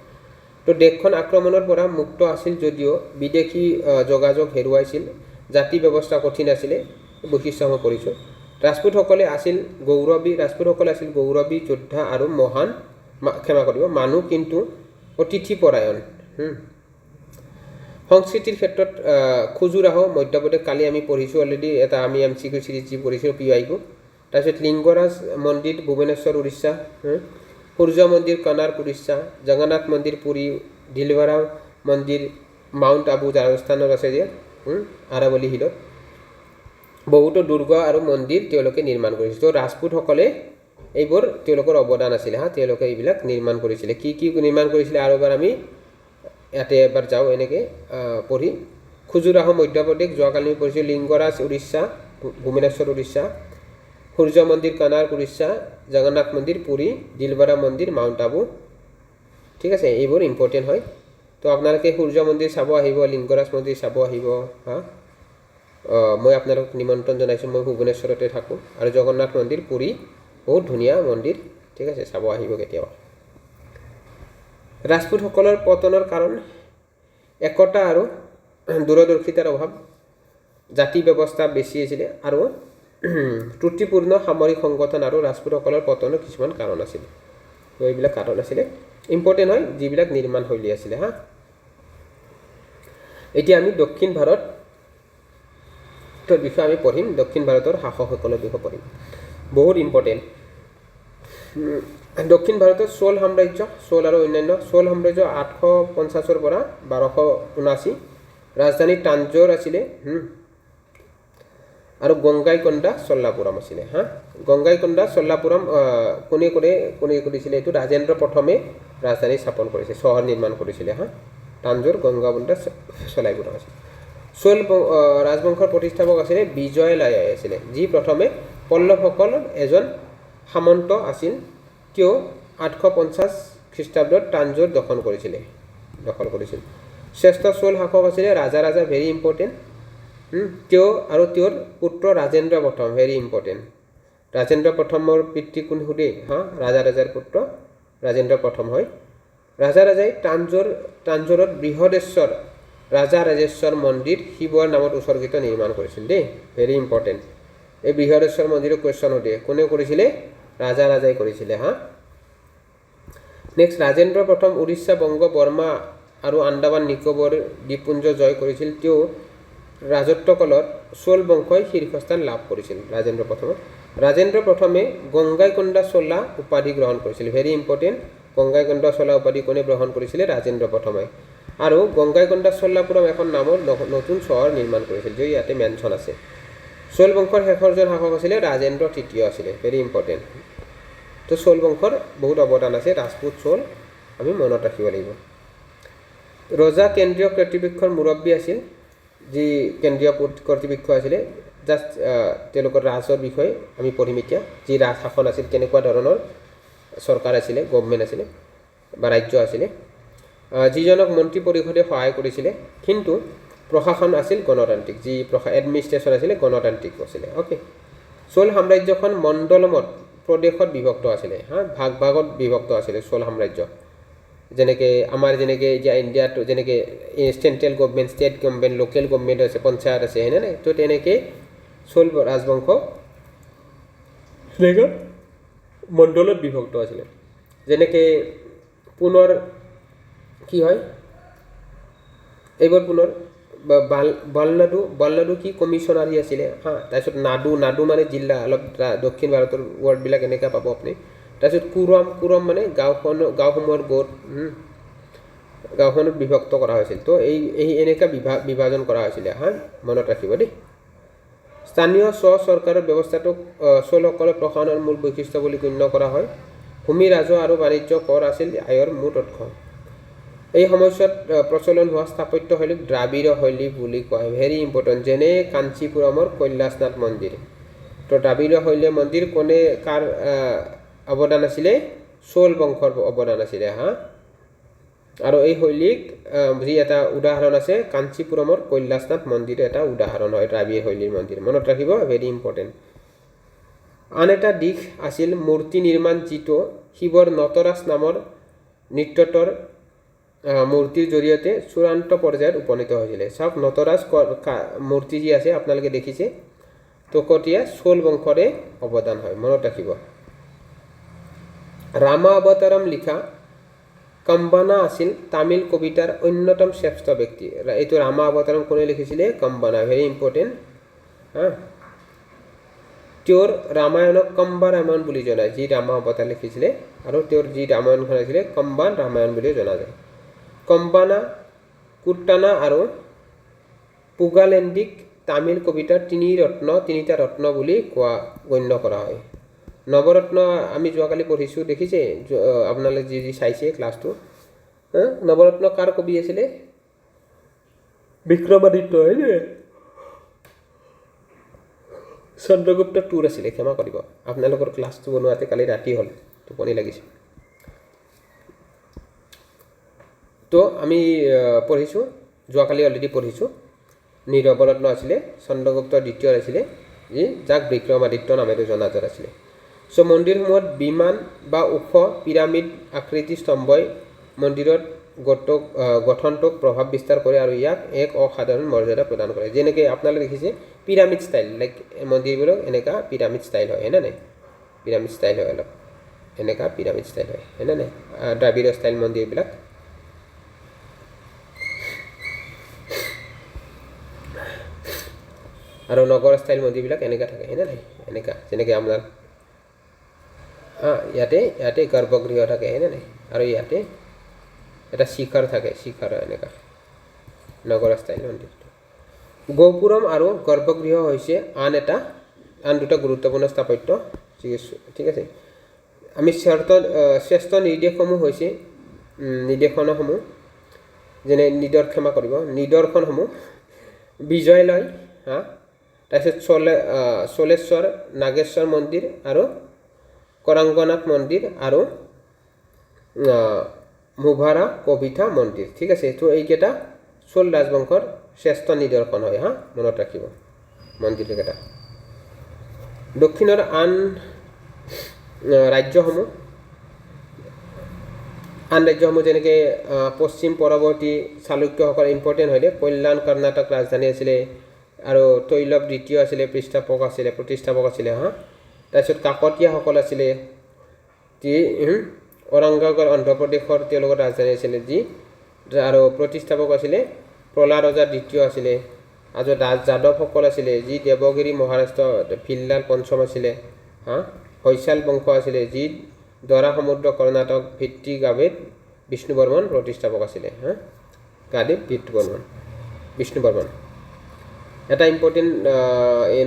তো দেশখন আক্ৰমণৰ পৰা মুক্ত আছিল যদিও বিদেশী যোগাযোগ হেৰুৱাইছিল, জাতি ব্যৱস্থা কঠিন আছিলে, বৈশিষ্ট্যসমূহ কৰিছোঁ। ৰাজপুতসকলে আছিল গৌৰৱী যোদ্ধা আৰু মানুহ, কিন্তু অতিথিপৰায়ণ। সংস্কৃতিৰ ক্ষেত্ৰত খুজুৰাহ মধ্যপ্ৰদেশ, কালি আমি পঢ়িছোঁ অলৰেডি, এটা আমি MCQ চিৰিজ যি পঢ়িছোঁ PYQ। তাৰপিছত লিংগৰাজ মন্দিৰ ভুৱনেশ্বৰ উৰিষ্যা, সূৰ্য মন্দিৰ কনাৰ্ক উৰিষ্যা, জগন্নাথ মন্দিৰ পুৰী, দিলৱাৰা মন্দিৰ মাউণ্ট আবু ৰাজস্থানত আছে যে আৰাৱলী হিলত। বহুতো দুৰ্গ আৰু মন্দিৰ তেওঁলোকে নিৰ্মাণ কৰিছিল। তো ৰাজপুতসকলে এইবোৰ তেওঁলোকৰ অৱদান আছিলে, তেওঁলোকে এইবিলাক নিৰ্মাণ কৰিছিলে। কি নিৰ্মাণ কৰিছিলে আৰু এবাৰ আমি ইয়াতে এবাৰ যাওঁ এনেকৈ পঢ়ি। খুজুৰাহ মধ্যপ্ৰদেশ, যোৱাকালি আমি পঢ়িছোঁ। লিংগৰাজ উৰিষ্যা ভুৱনেশ্বৰ উৰিষ্যা, সূৰ্য মন্দিৰ কনাৰ্ক উৰিষ্যা, জগন্নাথ মন্দিৰ পুৰী, দিলৱাৰা মন্দিৰ মাউণ্ট আবু। ঠিক আছে, এইবোৰ ইম্পৰ্টেণ্ট হয়। তো আপোনালোকে সূৰ্য মন্দিৰ চাব আহিব, লিংগৰাজ মন্দিৰ চাব আহিব। মই আপোনালোকক নিমন্ত্ৰণ জনাইছোঁ, মই ভুৱনেশ্বৰতে থাকোঁ। আৰু জগন্নাথ মন্দিৰ পুৰী বহুত ধুনীয়া মন্দিৰ, ঠিক আছে, চাব আহিব কেতিয়াবা। ৰাজপুতসকলৰ পতনৰ কাৰণ একতা আৰু দূৰদৰ্শিতাৰ অভাৱ, জাতি ব্যৱস্থা বেছি আছিলে আৰু ত্ৰুটিপূৰ্ণ সামৰিক সংগঠন আৰু ৰাজপুতসকলৰ পতনৰ কিছুমান কাৰণ আছিলে। তো এইবিলাক কাৰণ আছিলে, ইম্পৰ্টেণ্ট হয় যিবিলাক নিৰ্মাণ শৈলী আছিলে। এতিয়া আমি দক্ষিণ ভাৰতৰ বিষয়ে আমি পঢ়িম, দক্ষিণ ভাৰতৰ শাসকসকলৰ বিষয়ে পঢ়িম, বহুত ইম্পৰ্টেণ্ট। দক্ষিণ ভাৰতৰ চোল আৰু অন্যান্য। চোল সাম্ৰাজ্য 850 পৰা 1279, ৰাজধানী তাঞ্জোৰ আছিলে, আৰু গংগাইকোণ্ডা চল্লাপুৰম আছিলে। গংগাইকোণ্ডা চল্লাপুৰম কোনে কৰিছিলে? এইটো ৰাজেন্দ্ৰ প্ৰথমে ৰাজধানী স্থাপন কৰিছে, চহৰ নিৰ্মাণ কৰিছিলে। তাঞ্জোৰ, গংগাইকোণ্ডা, চল্লাপুৰম আছিল। চোল ৰাজবংশৰ প্ৰতিষ্ঠাপক আছিলে বিজয়লায়াই আছিলে, যি প্ৰথমে পল্লৱসকলৰ এজন সামন্ত আছিল। তেওঁ 850 খ্ৰীষ্টাব্দত তাঞ্জোৰ দখল কৰিছিল। শ্ৰেষ্ঠ চোল শাসক আছিলে ৰাজা ভেৰি ইম্পৰ্টেণ্ট। তেওঁ আৰু তেওঁৰ পুত্ৰ ৰাজেন্দ্ৰ প্ৰথম, ভেৰি ইম্পৰ্টেণ্ট। ৰাজেন্দ্ৰ প্ৰথমৰ পিতৃ কোন সুধে? ৰাজাৰ পুত্ৰ ৰাজেন্দ্ৰ প্ৰথম হয়। ৰাজাই তাঞ্জোৰত বৃহদেশ্বৰ ৰাজেশ্বৰ মন্দিৰ শিৱৰ নামত উৎসৰ্গিত নিৰ্মাণ কৰিছিল দেই, ভেৰি ইম্পৰ্টেণ্ট। এই বৃহদেশ্বৰ মন্দিৰৰ কুৱেশ্যন সুধে, কোনে কৰিছিলে? ৰাজাই কৰিছিলে। নেক্সট, ৰাজেন্দ্ৰ প্ৰথম উৰিষ্যা, বংগ, বৰ্মা আৰু আন্দামান নিকোবৰ দ্বীপপুঞ্জ জয় কৰিছিল। তেওঁ ৰাজত্বকালত চোল বংশই শীৰ্ষস্থান লাভ কৰিছিল ৰাজেন্দ্ৰ প্ৰথমে গংগাইকোণ্ডা চোলা উপাধি গ্ৰহণ কৰিছিল ভেৰি ইম্পৰ্টেণ্ট গংগাইকোণ্ডা চোলা উপাধি কোনে গ্ৰহণ কৰিছিলে ৰাজেন্দ্ৰ প্ৰথমে আৰু গংগাইকোণ্ডা চোলাপুৰম এখন নামৰ নতুন চহৰ নিৰ্মাণ কৰিছিল যে ইয়াতে মেনশ্যন আছে চোল বংশৰ শেষৰজন শাসক আছিলে ৰাজেন্দ্ৰ তৃতীয় আছিলে ভেৰি ইম্পৰ্টেণ্ট তো চোল বংশৰ বহুত অৱদান আছে ৰাজপুত চোল আমি মনত ৰাখিব লাগিব ৰজা কেন্দ্ৰীয় কৰ্তৃপক্ষৰ মুৰব্বী আছিল যি কেন্দ্ৰীয় কৰ্তৃপক্ষ আছিলে জাষ্ট তেওঁলোকৰ ৰাজৰ বিষয়ে আমি পঢ়িম এতিয়া যি ৰাজ শাসন আছিল কেনেকুৱা ধৰণৰ চৰকাৰ আছিলে গভৰ্ণমেণ্ট আছিলে বা ৰাজ্য আছিলে যিজনক মন্ত্ৰী পৰিষদে সহায় কৰিছিলে কিন্তু প্ৰশাসন আছিল গণতান্ত্ৰিক যি এডমিনিষ্ট্ৰেশ্যন আছিলে গণতান্ত্ৰিক আছিলে অ'কে চোল সাম্ৰাজ্যখন মণ্ডলমত প্ৰদেশত বিভক্ত আছিলে ভাগত বিভক্ত আছিলে চোল সাম্ৰাজ্য যেনেকৈ আমাৰ যেনেকৈ এতিয়া ইণ্ডিয়াত যেনেকৈ central government state government local government আছে পঞ্চায়ত আছে হয়নে নাই তো তেনেকৈ চোল ৰাজবংশ তেনেকৈ মণ্ডলত বিভক্ত আছিলে যেনেকৈ পুনৰ কি হয় এইবোৰ পুনৰ বালনাডু কি কমিশ্যনাৰী আছিলে তাৰপিছত নাডু মানে জিলা অলপ দক্ষিণ ভাৰতৰ ৱৰ্ডবিলাক এনেকৈ পাব আপুনি তাৰপিছত কুৰম মানে গাঁওসমূহৰ গোট গাঁওখনত বিভক্ত কৰা হৈছিল তো এই এনেকুৱা বিভাজন কৰা হৈছিলে মনত ৰাখিব দেই স্থানীয় চৰকাৰৰ ব্যৱস্থাটোক চোলসকলৰ প্ৰশাসনৰ মূল বৈশিষ্ট্য বুলি গণ্য কৰা হয় ভূমি ৰাজহ আৰু বাণিজ্য কৰ আছিল আয়ৰ মূল উৎস এই সময়ছোৱাত প্ৰচলন হোৱা স্থাপত্য শৈলীক দ্ৰাবিড় শৈলী বুলি কোৱা হয় ভেৰি ইম্পৰ্টেণ্ট যেনে কাঞ্চীপুৰমৰ কৈলাসনাথ মন্দিৰ তো দ্ৰাবিড় শৈলীৰ মন্দিৰ কোনে কাৰ অৱদান আছিলে চোল বংশৰ অৱদান আছিলে আৰু এই শৈলীক যি এটা উদাহৰণ আছে কাঞ্চীপুৰমৰ কৈলাসনাথ মন্দিৰ এটা উদাহৰণ হয় দ্ৰাবিড় শৈলীৰ মন্দিৰ মনত ৰাখিব ভেৰি ইম্পৰ্টেণ্ট আন এটা দিশ আছিল মূৰ্তি নিৰ্মাণ যিটো শিৱৰ নটৰাজ নামৰ নৃত্যতৰ মূৰ্তিৰ জৰিয়তে চূড়ান্ত পৰ্যায়ত উপনীত হৈছিলে চাওক নটৰাজ মূৰ্তি যি আছে আপোনালোকে দেখিছে তো কতিয়া চোল বংশৰে অৱদান হয় মনত ৰাখিব ৰামা অৱতাৰম লিখা কম্বানা আছিল তামিল কবিতাৰ অন্যতম শ্ৰেষ্ঠ ব্যক্তি এইটো ৰামা অৱতাৰম কোনে লিখিছিলে কম্বানা ভেৰি ইম্পৰ্টেণ্ট তেওঁৰ ৰামায়ণক কম্বা ৰামায়ণ বুলি জনায় যি ৰামা অৱতাৰ লিখিছিলে আৰু তেওঁৰ যি ৰামায়ণখন আছিলে কম্বান ৰামায়ণ বুলি জনা যায় কম্বানা কুট্টানা আৰু পুগালেণ্ডিক তামিল কবিতাৰ তিনিটা ৰত্ন বুলি গণ্য কৰা হয় নৱৰত্ন আমি যোৱাকালি পঢ়িছোঁ দেখিছে আপোনালোকে যি চাইছে ক্লাছটো নৱৰত্ন কাৰ কবি আছিলে বিক্ৰমাদিত্য চন্দ্ৰগুপ্ত টুৰ আছিলে ক্ষমা কৰিব আপোনালোকৰ ক্লাছটো বনোৱাতে কালি ৰাতি হ'ল টোপনি লাগিছে তো আমি পঢ়িছোঁ যোৱাকালি অলৰেডি পঢ়িছোঁ নৱৰত্ন আছিলে চন্দ্ৰগুপ্ত দ্বিতীয় আছিলে যাক বিক্ৰমাদিত্য নামেৰে জনাজাত আছিলে চ' মন্দিৰসমূহত বিমান বা ওখ পিৰামিড আকৃতি স্তম্ভই মন্দিৰত গঠনটোক প্ৰভাৱ বিস্তাৰ কৰে আৰু ইয়াক এক অসাধাৰণ মৰ্যাদা প্ৰদান কৰে যেনেকৈ আপোনালোকে দেখিছে পিৰামিড ষ্টাইল লাইক মন্দিৰবোৰক এনেকুৱা পিৰামিড ষ্টাইল হয় হয়নে নাই পিৰামিড ষ্টাইল হয় অলপ এনেকুৱা পিৰামিড ষ্টাইল হয় হয়নে নাই দ্ৰাবিড় ষ্টাইল মন্দিৰবিলাক আৰু নগৰ ষ্টাইল মন্দিৰবিলাক এনেকুৱা থাকে হয়নে নাই এনেকুৱা যেনেকৈ আপোনাৰ ইয়াতে গৰ্ভগৃহ থাকে হয়নে নাই আৰু ইয়াতে এটা শিখৰ থাকে শিখৰ এনেকুৱা নগৰ ষ্টাইল মন্দিৰটো গোপুৰম আৰু গৰ্ভগৃহ হৈছে আন দুটা গুৰুত্বপূৰ্ণ স্থাপত্য ঠিক আছে আমি শ্ৰেষ্ঠ নিৰ্দেশসমূহ হৈছে নিৰ্দেশনসমূহ যেনে নিদৰ্শনসমূহ বিজয়লয় তাৰপিছত চলেশ্বৰ নাগেশ্বৰ মন্দিৰ আৰু কৰাংগনাথ মন্দিৰ আৰু মুভাৰা কবিতা মন্দিৰ ঠিক আছে তো এইকেইটা চোল ৰাজবংশৰ শ্ৰেষ্ঠ নিদৰ্শন হয় মনত ৰাখিব মন্দিৰকেইটা দক্ষিণৰ আন ৰাজ্যসমূহ যেনেকৈ পশ্চিম পৰৱৰ্তী চালুক্যসকল ইম্পৰ্টেণ্ট হয় কল্যাণ কৰ্ণাটক ৰাজধানী আছিলে আৰু তৈলভ দ্বিতীয় আছিলে প্ৰতিষ্ঠাপক আছিলে তাৰপিছত কাকতীয়াসকল আছিলে যি ঔৰংগাবাদ অন্ধ্ৰপ্ৰদেশৰ তেওঁলোকৰ ৰাজধানী আছিলে যি আৰু প্ৰতিষ্ঠাপক আছিলে প্ৰহ্লাদ ৰজা দ্বিতীয় আছিলে আৰু যাদৱসকল আছিলে যি দেৱগিৰি মহাৰাষ্ট্ৰ ভিল্লাল পঞ্চম আছিলে হৈছাল বংশ আছিলে যি দৰা সমুদ্ৰ কৰ্ণাটক ভিত্তি গাৱেত বিষ্ণু বৰ্মন প্ৰতিষ্ঠাপক আছিলে গাদেৱ বিষ্ণু বৰ্মন এটা ইম্পৰ্টেণ্ট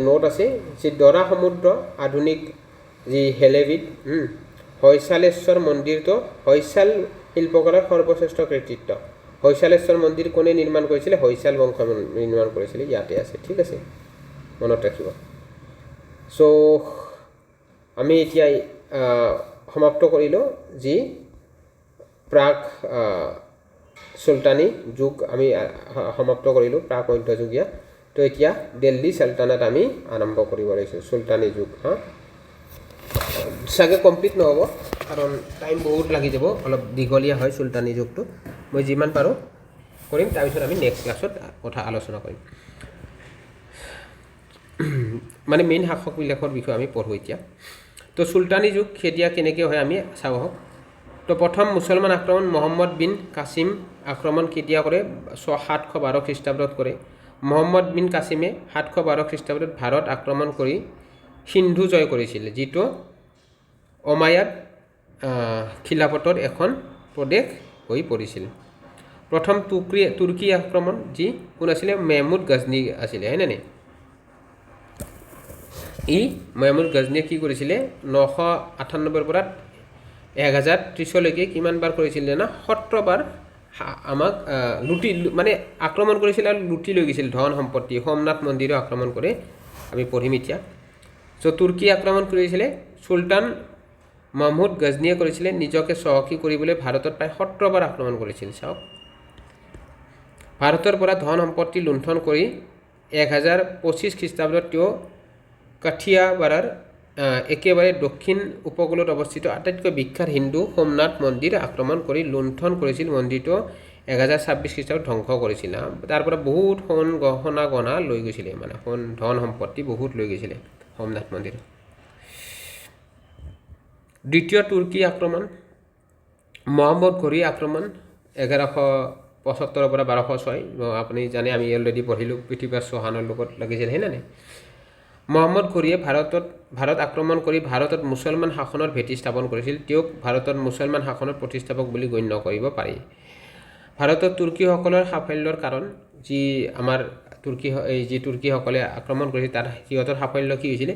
নোট আছে যে দৰা সমুদ্ৰ আধুনিক যি হেলেবিদ হৈছালেশ্বৰ মন্দিৰটো হৈছাল শিল্পকলাৰ সৰ্বশ্ৰেষ্ঠ কৃতিত্ব হৈছালেশ্বৰ মন্দিৰ কোনে নিৰ্মাণ কৰিছিলে হৈছাল বংশ নিৰ্মাণ কৰিছিলে ইয়াতে আছে ঠিক আছে মনত ৰাখিব চ' আমি এতিয়া সমাপ্ত কৰিলোঁ যি প্ৰাক চুলতানী যুগ আমি সমাপ্ত কৰিলোঁ প্ৰাক মধ্যযুগীয়া তো এতিয়া দিল্লী চালতানাত আমি আৰম্ভ কৰিব লাগিছোঁ চুলতানী যুগ চাগে কমপ্লিট নহ'ব কাৰণ টাইম বহুত লাগি যাব অলপ দীঘলীয়া হয় চুলতানী যুগটো মই যিমান পাৰোঁ কৰিম তাৰপিছত আমি নেক্সট ক্লাছত কথা আলোচনা কৰিম মানে মেইন শাসকবিলাকৰ বিষয়ে আমি পঢ়োঁ এতিয়া তো চুলতানী যুগ কেতিয়া কেনেকৈ হয় আমি চাওঁ আহক তো প্ৰথম মুছলমান আক্ৰমণ মহম্মদ বিন কাছিম আক্ৰমণ কেতিয়া কৰে 712 খ্ৰীষ্টাব্দত কৰে মহম্মদ বিন কাছিমে 712 খ্ৰীষ্টাব্দত ভাৰত আক্ৰমণ কৰি সিন্ধু জয় কৰিছিল যিটো অমায়াদ খিলাফতৰ এখন প্ৰদেশ হৈ পৰিছিল প্ৰথম তুৰ্কী আক্ৰমণ যি কোন আছিলে মেহমুদ গজনী আছিলে হয়নে নাই মেহমুদ গজনীয়ে কি কৰিছিলে 998 পৰা 1030লৈকে কিমানবাৰ কৰিছিল না 17 বাৰ আমাক লুটি মানে আক্ৰমণ কৰিছিল আৰু লুটি লৈ গৈছিল ধন সম্পত্তি সোমনাথ মন্দিৰো আক্ৰমণ কৰে আমি পঢ়িম এতিয়া চ' তুৰ্কী আক্ৰমণ কৰিছিলে চুলতান মাহমুদ গজনীয়ে কৰিছিলে নিজকে চহকী কৰিবলৈ ভাৰতত প্ৰায় 17 বাৰ আক্ৰমণ কৰিছিল চাওক ভাৰতৰ পৰা ধন সম্পত্তি লুণ্ঠন কৰি 1025 খ্ৰীষ্টাব্দত তেওঁ কাঠিয়াৱাড়ৰ একেবাৰে দক্ষিণ উপকূলত অৱস্থিত আটাইতকৈ বিখ্যাত হিন্দু সোমনাথ মন্দিৰ আক্ৰমণ কৰি লুণ্ঠন কৰিছিল মন্দিৰটো 1026 খ্ৰীষ্টাব্দত ধ্বংস কৰিছিল তাৰ পৰা বহুত সোণা গহনা লৈ গৈছিলে মানে ধন সম্পত্তি বহুত লৈ গৈছিলে সোমনাথ মন্দিৰ দ্বিতীয় তুৰ্কী আক্ৰমণ মহম্মদ ঘড়ী আক্ৰমণ 1175 পৰা 1206 আপুনি জানে আমি অলৰেডি পঢ়িলোঁ পৃথিৱীৰাজ চৌহানৰ লগত লাগিছিল হয় নাই মহম্মদ ঘড়ীয়ে ভাৰত আক্ৰমণ কৰি ভাৰতত মুছলমান শাসনৰ ভেটি স্থাপন কৰিছিল তেওঁক ভাৰতত মুছলমান শাসনৰ প্ৰতিষ্ঠাপক বুলি গণ্য কৰিব পাৰি ভাৰতত তুৰ্কীসকলৰ সাফল্যৰ কাৰণ যি আমাৰ তুৰ্কীসকলে আক্ৰমণ কৰিছিল তাৰ সিহঁতৰ সাফল্য কি হৈছিলে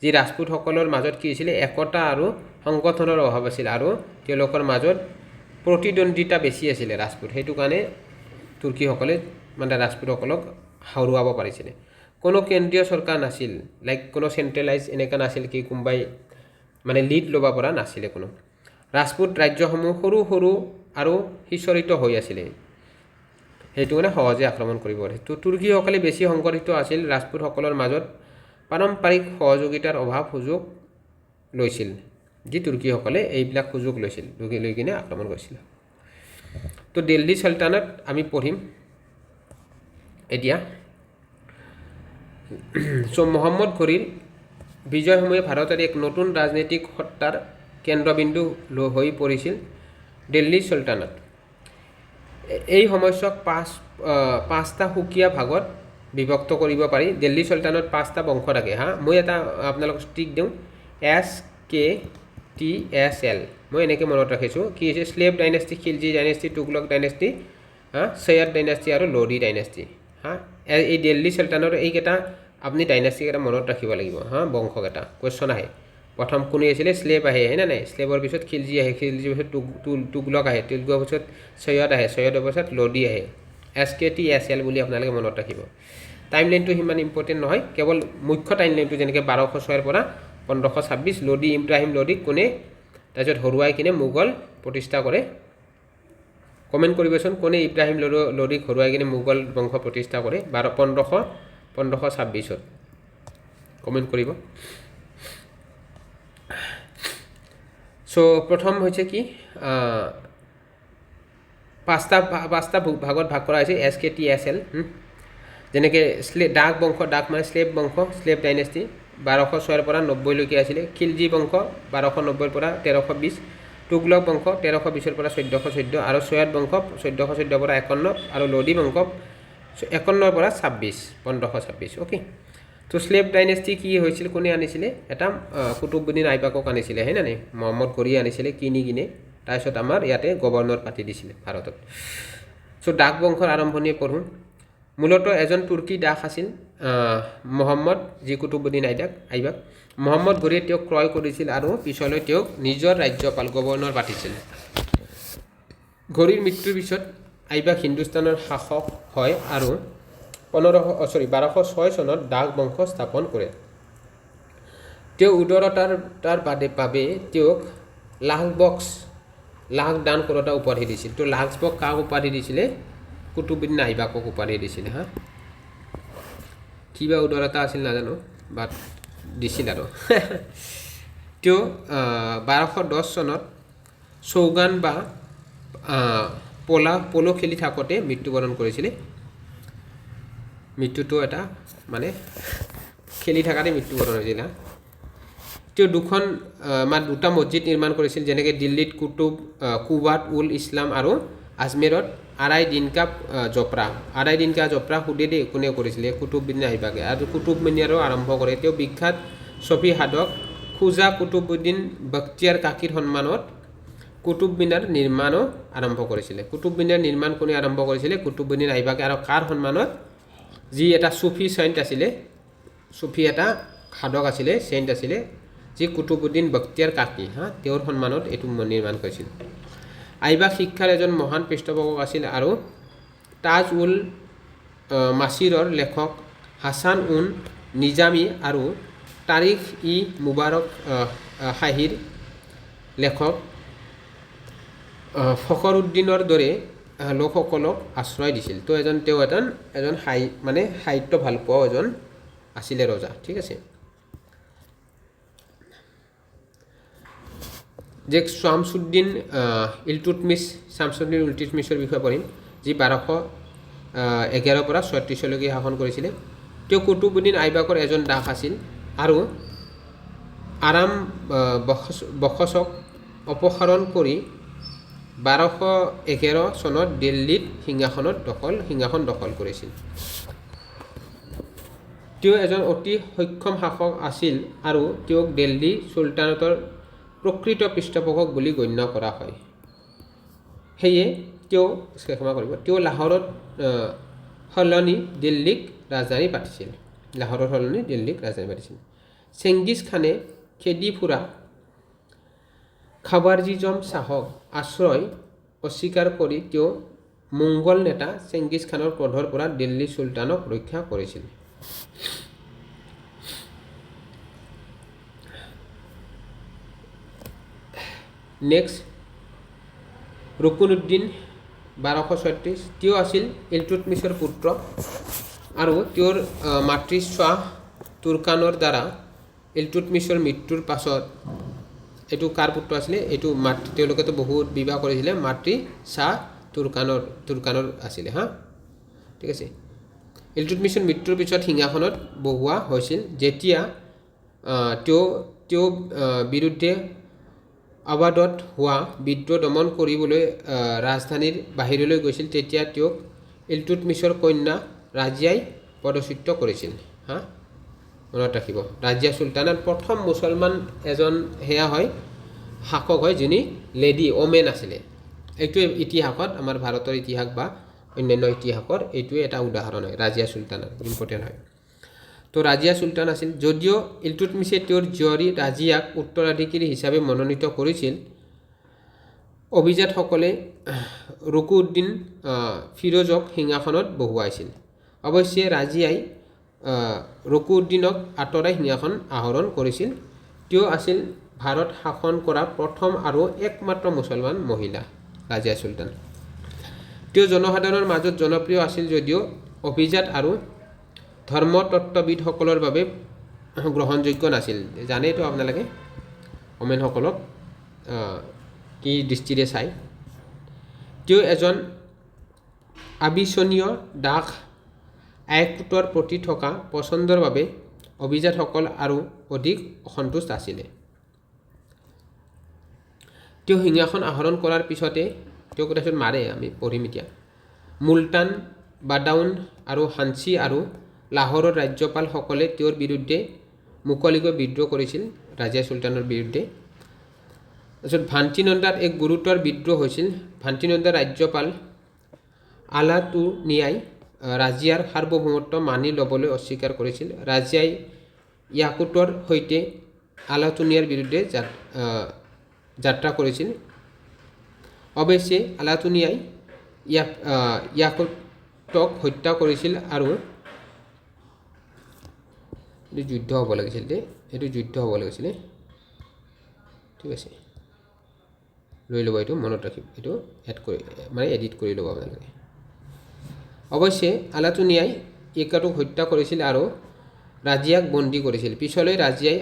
যি ৰাজপুতসকলৰ মাজত কি হৈছিলে একতা আৰু সংগঠনৰ অভাৱ আছিল আৰু তেওঁলোকৰ মাজত প্ৰতিদ্বন্দ্বিতা বেছি আছিলে ৰাজপুত সেইটো কাৰণে তুৰ্কীসকলে মানে ৰাজপুতসকলক হৰুৱাব পাৰিছিলে কোনো কেন্দ্ৰীয় চৰকাৰ নাছিল লাইক কোনো চেন্ট্ৰেলাইজ এনেকা নাছিল কি কোনবাই মানে লিড ল'ব পৰা নাছিলে কোনো ৰাজপুত ৰাজ্যসমূহ সৰু সৰু আৰু সিঁচৰিত হৈ আছিলে সেইটো কাৰণে সহজে আক্ৰমণ কৰিব পাৰে তো তুৰ্কীসকলে বেছি সংগঠিত আছিল ৰাজপুতসকলৰ মাজত পাৰম্পৰিক সহযোগিতাৰ অভাৱ সুযোগ লৈছিল যি তুৰ্কীসকলে এইবিলাক সুযোগ লৈছিল লৈ কিনে আক্ৰমণ কৰিছিল তো দিল্লী চালতানাত আমি পঢ়িম এতিয়া চ' মহম্মদ ঘড়ীৰ বিজয়সমূহে ভাৰতৰ এক নতুন ৰাজনৈতিক সত্তাৰ কেন্দ্ৰবিন্দু হৈ পৰিছিল দিল্লী চুলতানাত এই সময়ছোৱাক পাঁচটা সুকীয়া ভাগত বিভক্ত কৰিব পাৰি দিল্লী চুলতানত 5টা বংশ থাকে মই এটা আপোনালোকক ষ্টিক দিওঁ SKTSL মই এনেকৈ মনত ৰাখিছোঁ কি হৈছে slave dynasty Khilji dynasty Tughlaq dynasty Syed dynasty আৰু লোডি ডাইনেষ্টি এই দিল্লী চুলতানৰ এইকেইটা আপুনি ডাইনেষ্টিকেইটা মনত ৰাখিব লাগিব বংশকেইটা কুৱেশ্যন আহে প্ৰথম কোনে আছিলে স্লেভ আহে হয় নাই স্লেভৰ পিছত খিলজি আহে খিলজিৰ পিছত তুগলক আহে তুগলকৰ পিছত সৈয়দ আহে সৈয়দৰ পিছত লোডি আহে SKTSL বুলি আপোনালোকে মনত ৰাখিব টাইম লাইনটো সিমান ইম্পৰ্টেণ্ট নহয় কেৱল মুখ্য টাইম লাইনটো যেনেকৈ 1206 পৰা 1526 লোডি ইব্ৰাহিম লোডি কোনে তাৰপিছত হৰুৱাই কিনে মোগল প্ৰতিষ্ঠা কৰে কমেণ্ট কৰিবচোন কোনে ইব্ৰাহিম লোডিক হৰুৱাই কিনে মোগল বংশ প্ৰতিষ্ঠা কৰে 1526ত কমেণ্ট কৰিব চ' প্ৰথম হৈছে কি পাঁচটা ভাগত ভাগ কৰা হৈছে SKTSL যেনেকৈ ডাক বংশ ডাক মানে স্লেভ বংশ স্লেভ ডাইনেষ্টি 1206 পৰা 90লৈকে আছিলে খিলজি বংশ 1290 পৰা 1320 তুগলক বংশ 1320 পৰা 1414 আৰু সৈয়দ বংশ 1414 পৰা 51 আৰু লোডি বংশ 51 পৰা 26 1526 অ'কে তো স্লেভ ডাইনেষ্টি কি হৈছিল কোনে আনিছিলে এটা কুতুবুদ্দিন আইবাকক আনিছিলে হয় না নাই মহম্মদ ঘড়ী আনিছিলে কিনি কিনে তাৰপিছত আমাৰ ইয়াতে গভৰ্ণৰ পাতি দিছিলে ভাৰতত চ' ডাক বংশৰ আৰম্ভণি পঢ়োঁ মূলত এজন তুৰ্কী দাস আছিল মহম্মদ যি কুতুবুদ্দিন আইবাক মহম্মদ ঘড়ীয়ে তেওঁক ক্ৰয় কৰিছিল আৰু পিছলৈ তেওঁক নিজৰ ৰাজ্যপাল গভৰ্ণৰ পাতিছিল ঘড়ীৰ মৃত্যুৰ পিছত আইবাক হিন্দুস্তানৰ শাসক হয় আৰু 1206 চনত ডাক বংশ স্থাপন কৰে তেওঁ উদাৰতাৰ বাবে তেওঁক লাখ দান কৰোঁতা উপাধি দিছিল তো লাখবক কাক উপাধি দিছিলে কুতুবুদ্দিন আইবাকক উপাধি দিছিলে হা কিবা উদাৰতা আছিল নাজানো বাট দিছিল আৰু তেওঁ 1210 চনত চৌগান বা পলো খেলি থাকোঁতে মৃত্যুবৰণ কৰিছিলে মৃত্যুটো এটা মানে খেলি থাকাতে মৃত্যুবৰণ হৈছিল তেওঁ দুটা মছজিদ নিৰ্মাণ কৰিছিল যেনেকৈ দিল্লীত কুৱাত উল ইছলাম আৰু আজমেৰত আৰাই দিনকা জোপৰা সুধে দেই কোনে কৰিছিলে কুতুবুদ্দিন আইবাকে আৰু কুতুব মিনাৰো আৰম্ভ কৰে তেওঁ বিখ্যাত চফী সাধক খুজা কুতুবুদ্দিন বখতিয়াৰ কাকীৰ সন্মানত কুতুব মিনাৰ নিৰ্মাণো আৰম্ভ কৰিছিলে কুতুব মিনাৰ নিৰ্মাণ কোনে আৰম্ভ কৰিছিলে কুতুবুদ্দিন আইবাকে আৰু কাৰ সন্মানত যি এটা চুফী চেইণ্ট আছিলে চুফী এটা সাধক আছিলে চেইণ্ট আছিলে যি কুতুবুদ্দিন বখতিয়াৰ কাকী তেওঁৰ সন্মানত এইটো নিৰ্মাণ কৰিছিল আইবাক শিক্ষাৰ এজন মহান পৃষ্ঠপোষক আছিল আৰু তাজ উল মাছিৰৰ লেখক হাছান উন নিজামী আৰু তাৰিখ ই মুবাৰক শাহীৰ লেখক ফখৰুদ্দিনৰ দৰে লোকসকলক আশ্ৰয় দিছিল তো তেওঁ এজন সাহিত্য ভাল পোৱা এজন আছিলে ৰজা ঠিক আছে যে শামছুদ্দিন ইলতুৎমিছৰ বিষয়ে পঢ়িম যি 1211 পৰা 36লৈকে শাসন কৰিছিলে তেওঁ কুতুবুদ্দিন আইবাকৰ এজন দাস আছিল আৰু আৰাম বখছক অপসাৰণ কৰি 1211 চনত দিল্লীত সিংহাসন দখল কৰিছিল তেওঁ এজন অতি সক্ষম শাসক আছিল আৰু তেওঁক দিল্লী চুলতানতৰ প্ৰকৃত পৃষ্ঠপোষক বুলি গণ্য কৰা হয় সেয়ে তেওঁ লাহোৰত সলনি দিল্লীক ৰাজধানী পাতিছিল চেংগিছ খানে খেদি ফুৰা খাৱাৰজিজম শ্বাহক আশ্ৰয় অস্বীকাৰ কৰি তেওঁ মোংগল নেতা চেংগিছ খানৰ ক্ৰোধৰ পৰা দিল্লী চুলতানক ৰক্ষা কৰিছিল নেক্সট ৰুকুনুদ্দিন 1236 তেওঁ আছিল ইলতুৎমিছৰ পুত্ৰ আৰু তেওঁৰ মাতৃ শ্বাহ তুৰ্কানৰ দ্বাৰা ইলতুৎমিছৰ মৃত্যুৰ পাছত এইটো কাৰ পুত্ৰ আছিলে এইটো তেওঁলোকেতো বহুত বিবাহ কৰিছিলে মাতৃ শ্বাহ তুৰ্কানৰ আছিলে ঠিক আছে ইলতুৎমিছৰ মৃত্যুৰ পিছত সিংহাসনত বহোৱা হৈছিল যেতিয়া তেওঁ বিৰুদ্ধে আৱাদত হোৱা বিদ্ৰোহ দমন কৰিবলৈ ৰাজধানীৰ বাহিৰলৈ গৈছিল তেতিয়া তেওঁক ইলতুৎমিছৰ কন্যা ৰাজিয়াই পদচ্যুত কৰিছিল মনত ৰাখিব ৰাজিয়া চুলতানৰ প্ৰথম মুছলমান এজন সেয়া হয় শাসক হয় যিনি লেডি ওমেন আছিলে এইটোৱে ইতিহাসত আমাৰ ভাৰতৰ ইতিহাস বা অন্যান্য ইতিহাসৰ এইটোৱে এটা উদাহৰণ হয় ৰাজিয়া চুলতানৰ ইম্পৰ্টেণ্ট হয় তো ৰাজিয়া চুলতান আছিল যদিও ইলতুৎমিছে তেওঁৰ জীয়ৰী ৰাজিয়াক উত্তৰাধিকাৰী হিচাপে মনোনীত কৰিছিল অভিজাতসকলে ৰুকুউদ্দিন ফিৰোজক সিংহাসনত বহুৱাইছিল অৱশ্যে ৰাজিয়াই ৰুকুউদ্দিনক আঁতৰাই সিংহাসন আহৰণ কৰিছিল তেওঁ আছিল ভাৰত শাসন কৰা প্ৰথম আৰু একমাত্ৰ মুছলমান মহিলা ৰাজিয়া চুলতান তেওঁ জনসাধাৰণৰ মাজত জনপ্ৰিয় আছিল যদিও অভিজাত আৰু ধৰ্মতত্ত্ববিদসকলৰ বাবে গ্ৰহণযোগ্য নাছিল জানেইতো আপোনালোকে ওমেনসকলক কি দৃষ্টিৰে চায় তেওঁ এজন আবিচনীয় দাস আয়কুটৰ প্ৰতি থকা পচন্দৰ বাবে অভিজাতসকল আৰু অধিক অসন্তুষ্ট আছিলে তেওঁ সিংহাসন আহৰণ কৰাৰ পিছতে তেওঁক তাৰপিছত মাৰে আমি পঢ়িম এতিয়া মুলতান বাদাউন আৰু হাঞ্চি আৰু লাহোৰৰ ৰাজ্যপালসকলে তেওঁৰ বিৰুদ্ধে মুকলিকৈ বিদ্ৰোহ কৰিছিল ৰাজিয়া চুলতানৰ বিৰুদ্ধে। তাৰপিছত ভান্তিনন্দাত এক গুৰুতৰ বিদ্ৰোহ হৈছিল। ভান্তিনন্দাৰ ৰাজ্যপাল আলাতুনিয়াই ৰাজিয়াৰ সাৰ্বভৌমত্ব মানি ল'বলৈ অস্বীকাৰ কৰিছিল। ৰাজিয়াই ইয়াকুতৰ সৈতে আলাতুনিয়াৰ বিৰুদ্ধে যাত্ৰা কৰিছিল। অৱশ্যে আলাতুনিয়াই ইয়াকুতক হত্যা কৰিছিল আৰু এইটো যুদ্ধ হ'ব লাগিছিল ঠিক আছে, লৈ ল'ব, এইটো মনত ৰাখিব, এইটো এডিট কৰি ল'ব আপোনালোকে। অৱশ্যে আলাতুনিয়াই ইয়াকুতক হত্যা কৰিছিল আৰু ৰাজিয়াক বন্দী কৰিছিল। পিছলৈ ৰাজিয়াই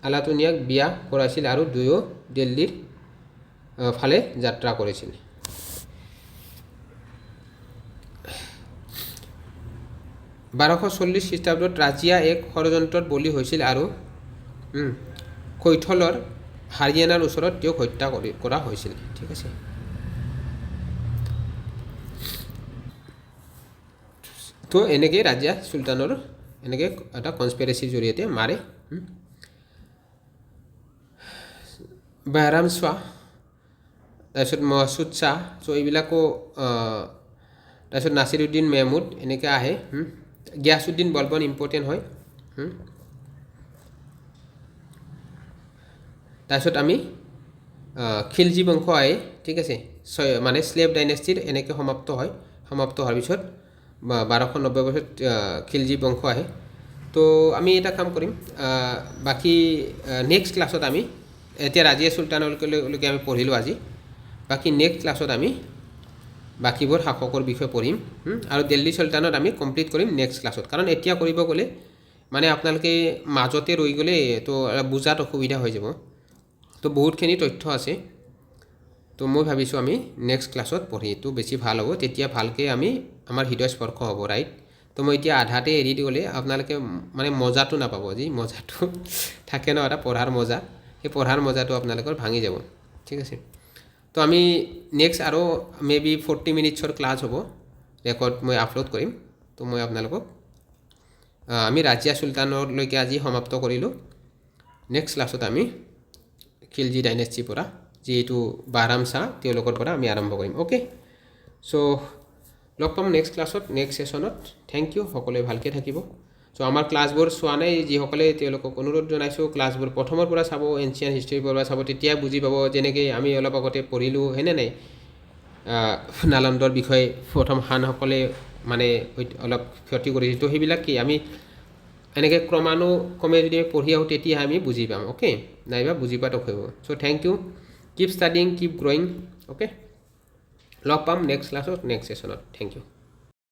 আলাতুনিয়াক বিয়া কৰাইছিল আৰু দুয়ো দিল্লীৰ ফালে যাত্ৰা কৰিছিল। 1240 খ্ৰীষ্টাব্দত ৰাজিয়া এক ষড়যন্ত্ৰত বলি হৈছিল আৰু কৈথলৰ হাৰিয়ানাৰ ওচৰত তেওঁক হত্যা কৰা হৈছিল। ঠিক আছে, তো এনেকৈ ৰাজিয়া চুলতানৰ এনেকৈ এটা কনস্পিৰেচিৰ জৰিয়তে মাৰে। বাহৰাম শ্বাহ, তাৰপিছত মহসুদ শ্বাহ, চ' এইবিলাকো তাৰপিছত নাছিৰুদ্দিন মেহমুদ এনেকৈ আহে। গিয়াছুদ্দিন বলবন ইম্পৰ্টেণ্ট হয়। তাৰপিছত আমি খিলজী বংশ আহে। ঠিক আছে, মানে স্লেভ ডাইনেষ্টিৰ এনেকৈ সমাপ্ত হয়। সমাপ্ত হোৱাৰ পিছত 1290 বছৰত খিলজী বংশ আহে। তো আমি এটা কাম কৰিম, বাকী নেক্সট ক্লাছত আমি এতিয়া ৰাজিয়া চুলতানলৈকে আমি পঢ়িলোঁ আজি। বাকী নেক্সট ক্লাছত আমি বাকীবোৰ শাসকৰ বিষয়ে পঢ়িম আৰু দিল্লী চুলতানত আমি কমপ্লিট কৰিম নেক্সট ক্লাছত। কাৰণ এতিয়া কৰিব গ'লে মানে আপোনালোকে মাজতে ৰৈ গ'লে তো বুজাত অসুবিধা হৈ যাব। তো বহুতখিনি তথ্য আছে, তো মই ভাবিছোঁ আমি নেক্সট ক্লাছত পঢ়ি এইটো বেছি ভাল হ'ব, তেতিয়া ভালকৈ আমি আমাৰ হৃদয় স্পৰ্শ হ'ব, ৰাইট। তো মই এতিয়া আধাতে এৰি গ'লে আপোনালোকে মানে মজাটো নাপাব, যি মজাটো থাকে ন এটা পঢ়াৰ মজা, সেই পঢ়াৰ মজাটো আপোনালোকৰ ভাঙি যাব। ঠিক আছে, তো আমি নেক্সট আৰু মেবি 40 মিনিটছৰ ক্লাছ হ'ব, ৰেকৰ্ড মই আপলোড কৰিম। তো মই আপোনালোকক আমি ৰাজিয়া চুলতানলৈকে আজি সমাপ্ত কৰিলোঁ। নেক্সট ক্লাছত আমি খিলজী ডাইনেষ্টিৰ পৰা যিটো বাহৰাম শ্বাহ তেওঁলোকৰ পৰা আমি আৰম্ভ কৰিম। অ'কে, চ' লগ পাম নেক্সট ক্লাছত, নেক্সট ছেশ্যনত। থেংক ইউ, সকলোৱে ভালকৈ থাকিব। চ' আমাৰ ক্লাছবোৰ চোৱা নাই যিসকলে তেওঁলোকক অনুৰোধ জনাইছোঁ ক্লাছবোৰ প্ৰথমৰ পৰা চাব, এনচিয়েণ্ট হিষ্ট্ৰীৰ পৰা চাব, তেতিয়া বুজি পাব। যেনেকৈ আমি অলপ আগতে পঢ়িলোঁ হয়নে নাই, নালন্দাৰ বিষয়ে প্ৰথম হানসকলে মানে অলপ ক্ষতি কৰিছিল। তো সেইবিলাক কি আমি এনেকৈ ক্ৰমানুক্ৰমে যদি পঢ়ি আহোঁ তেতিয়া আমি বুজি পাম। অ'কে, নাইবা বুজি পোৱাত অসুবিধা হ'ব। So' thank you, keep studying, keep growing. Okay, লগ পাম নেক্সট ক্লাছত, নেক্সট ছেশ্যনত। Thank U.